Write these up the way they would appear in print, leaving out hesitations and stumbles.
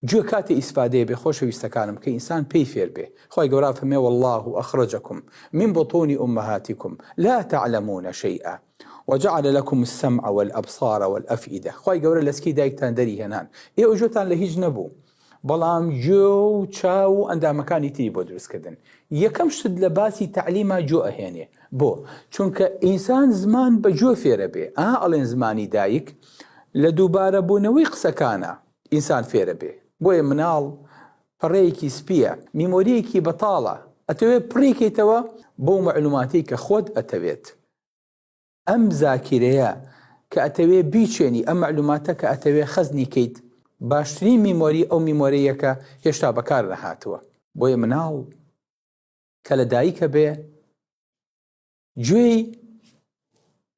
جو كاتي إسفادي بخوش ويستكانم كي إنسان بيفير به خوي قرا فمي والله أخرجكم من بطون أمهاتكم لا تعلمون شيئا وجعل لكم السمع والأبصار والأفئدة خوي قرا لسكي دايك تاندري هنان إيه أجوتان لهيج نبو بلام جو تشاو عند مكاني تي بودرس كدن يكم شد لباسي تعليما جو أهيني بو چونك إنسان زمان بجو فير به ألين زماني دايك لدوبارة بونوي قسكانا إنسان فير به بۆیە مناڵ پەڕەیەکی سپیە میمۆریەکی بەتاڵە ئەتەوێت پڕێکیتەوە بۆ معلوماتی کە خۆت ئەتەوێت ئەم زاکیرەیە کە ئەتەوێت بیچێنی ئەم معلوماتە کە ئەتەوێت خەزنی کەیت باشترین میمۆری ئەو میمۆریە کە هێشتا بەکار نەهاتووە بۆیە مناڵ کە لە دایکە بێ گوێی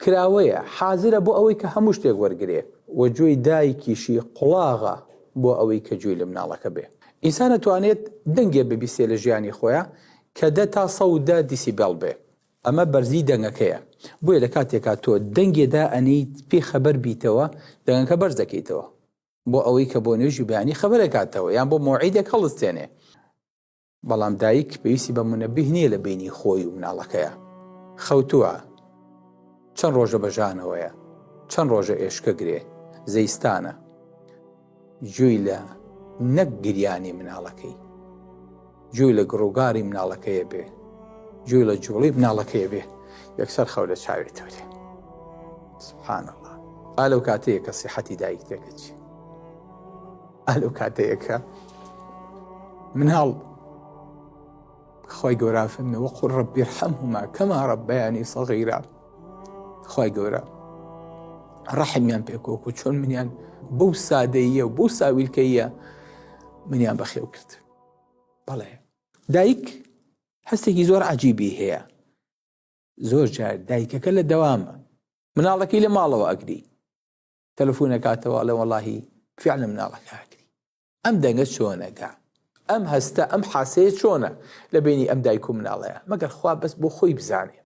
کراوەیە حازرە بۆ ئەوەی کە هەموو شتێک وەرگرێ و گوێی دایکیشی قوڵاغە بۆ ئەوەی کە گوێی لە مناڵەکە بێ ئینسان ئەتوانێت دەنگێ ببیستێ لە ژیانی خۆیە کە 10 تا 110 دیسیبل بێ ئەمە بەرزی دەنگەکەیە بۆیە لە کاتێکا تۆ دەنگێدا ئەنیت پێی خەبەر بیتەوە دەنگەکە بەرز دەکەیتەوە بۆ ئەوەی کە بۆ نوێژی بەیانی خەبەرەکاتەوە یان بۆ مۆعیدێک هەڵستێنێ بەڵام دایک پێویستی بە منەبیه نییە لە بینی خۆی و مناڵەکەیە خەوتووە چەند ڕۆژە بەژانەوەیە چەند ڕۆژە ئێشکە گرێ زەیستانە گوێی لە نەک گریانی مناڵەکەی گوێی لە گڕووگاری مناڵەکەیە بێ گوێی لە جوڵی مناڵەکەیە بێ یەکسەر خەو لە چاوێتەوە لێ سبحان الله ئالەو کاتەیە کە سیحەتی دایک دەکەچی ئالەو کاتەیە کە مناڵ خۆی گەورە فەرمێ وەقول ڕەبی ارحەمهما کەما ڕەبەیانی سەغیرا خۆی گەورە ڕەحمیان پێکۆک و چۆن منیان بەو سادەیە و بەو ساویلکەیە منیان بەخێو کرد بەڵێ دایک هەستێکی زۆر عەجیبی هەیە زۆر جار دایکەکە لە دەوامە مناڵەکەی لە ماڵەوە ئەگری تەلەفۆنەکاتەوە ئەڵێ وەڵاهی فیعلا مناڵەکە ئەگری ئەم دەنگە چۆنەگا ئەم هەستە ئەم حاسەیە چۆنە لە بینی ئەم دایک و مناڵەیە مەگەر خوا بەس بۆ خۆی بزانێ